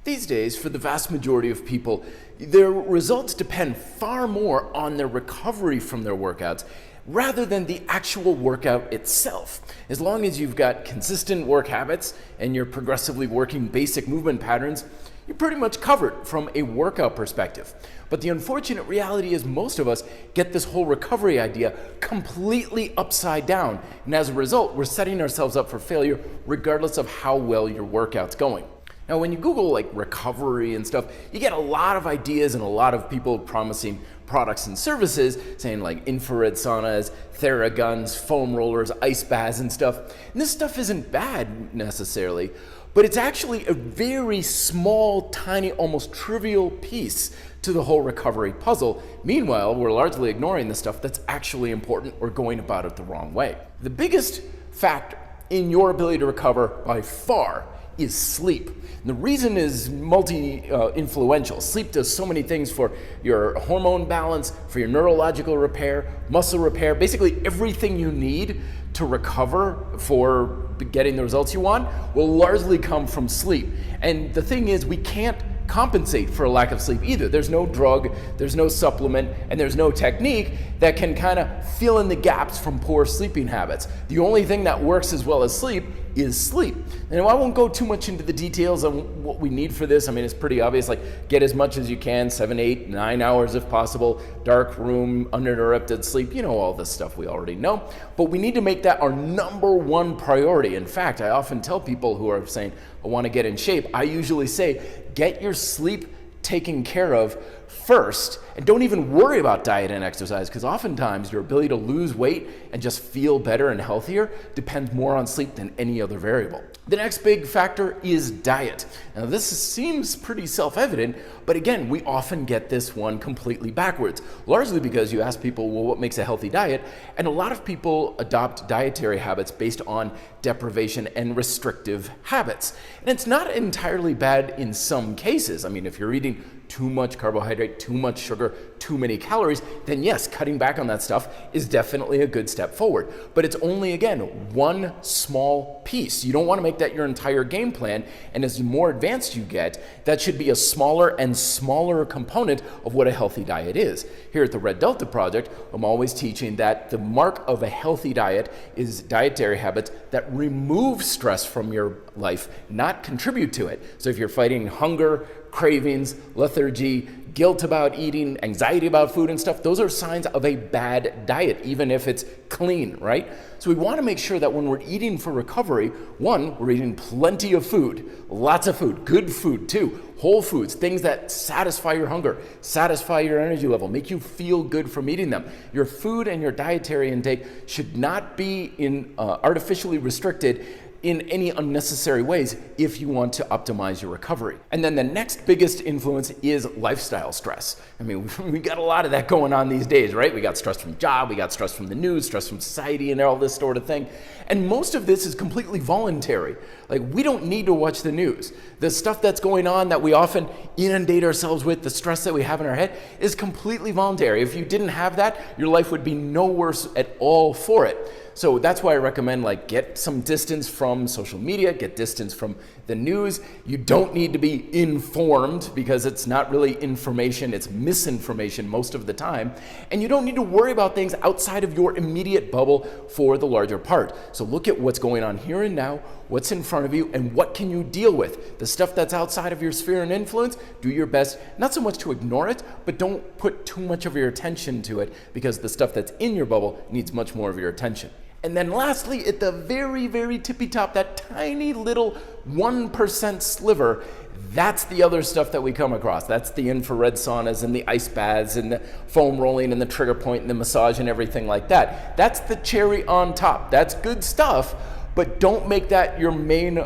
These days, for the vast majority of people, their results depend far more on their recovery from their workouts rather than the actual workout itself. As long as you've got consistent work habits and you're progressively working basic movement patterns, you're pretty much covered from a workout perspective. But the unfortunate reality is most of us get this whole recovery idea completely upside down. And as a result, we're setting ourselves up for failure regardless of how well your workout's going. Now, when you Google like recovery and stuff, you get a lot of ideas and a lot of people promising products and services saying like infrared saunas, Theraguns, foam rollers, ice baths and stuff. And this stuff isn't bad necessarily, but it's actually a very small, tiny, almost trivial piece to the whole recovery puzzle. Meanwhile, we're largely ignoring the stuff that's actually important or going about it the wrong way. The biggest factor in your ability to recover by far is sleep. And the reason is multi-influential. Sleep does so many things for your hormone balance, for your neurological repair, muscle repair, basically everything you need to recover for getting the results you want will largely come from sleep. And the thing is, we can't compensate for a lack of sleep either. There's no drug, there's no supplement, and there's no technique that can kind of fill in the gaps from poor sleeping habits. The only thing that works as well as sleep is sleep. And I won't go too much into the details on what we need for this. I mean, it's pretty obvious, like get as much as you can, 7, 8, 9 hours if possible, dark room, uninterrupted sleep, you know, all this stuff we already know. But we need to make that our number one priority. In fact, I often tell people who are saying, I want to get in shape, I usually say, get your sleep taken care of first, and don't even worry about diet and exercise, because oftentimes your ability to lose weight and just feel better and healthier depends more on sleep than any other variable. The next big factor is diet. Now this seems pretty self-evident, but again, we often get this one completely backwards, largely because you ask people, well, what makes a healthy diet? And a lot of people adopt dietary habits based on deprivation and restrictive habits. And it's not entirely bad in some cases. I mean, if you're eating too much carbohydrate, too much sugar, too many calories, then yes, cutting back on that stuff is definitely a good step forward. But it's only, again, one small piece. You don't want to make that your entire game plan, and as more advanced you get, that should be a smaller and smaller component of what a healthy diet is. Here at the Red Delta Project, I'm always teaching that the mark of a healthy diet is dietary habits that remove stress from your life, not contribute to it. So if you're fighting hunger, cravings, lethargy, guilt about eating, anxiety about food and stuff, those are signs of a bad diet, even if it's clean, right? So we want to make sure that when we're eating for recovery, one, we're eating plenty of food, lots of food, good food too, whole foods, things that satisfy your hunger, satisfy your energy level, make you feel good from eating them. Your food and your dietary intake should not be artificially restricted in any unnecessary ways if you want to optimize your recovery. And then the next biggest influence is lifestyle stress. I mean, we got a lot of that going on these days, right? We got stress from job, we got stress from the news, stress from society and all this sort of thing. And most of this is completely voluntary. Like, we don't need to watch the news. The stuff that's going on that we often inundate ourselves with, the stress that we have in our head, is completely voluntary. If you didn't have that, your life would be no worse at all for it. So that's why I recommend, like, get some distance from social media, get distance from the news. You don't need to be informed because it's not really information, it's misinformation most of the time. And you don't need to worry about things outside of your immediate bubble for the larger part. So look at what's going on here and now, what's in front of you, and what can you deal with. The stuff that's outside of your sphere and influence, do your best, not so much to ignore it, but don't put too much of your attention to it, because the stuff that's in your bubble needs much more of your attention. And then lastly, at the very, very tippy top, that tiny little 1% sliver, that's the other stuff that we come across. That's the infrared saunas and the ice baths and the foam rolling and the trigger point and the massage and everything like that. That's the cherry on top. That's good stuff, but don't make that your main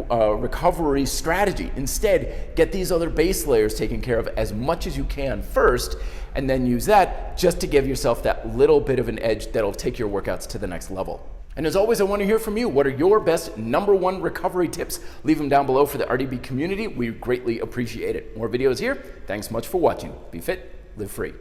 recovery strategy. Instead, get these other base layers taken care of as much as you can first, and then use that just to give yourself that little bit of an edge that'll take your workouts to the next level. And as always, I want to hear from you. What are your best #1 recovery tips? Leave them down below for the RDB community. We greatly appreciate it. More videos here. Thanks much for watching. Be fit, live free.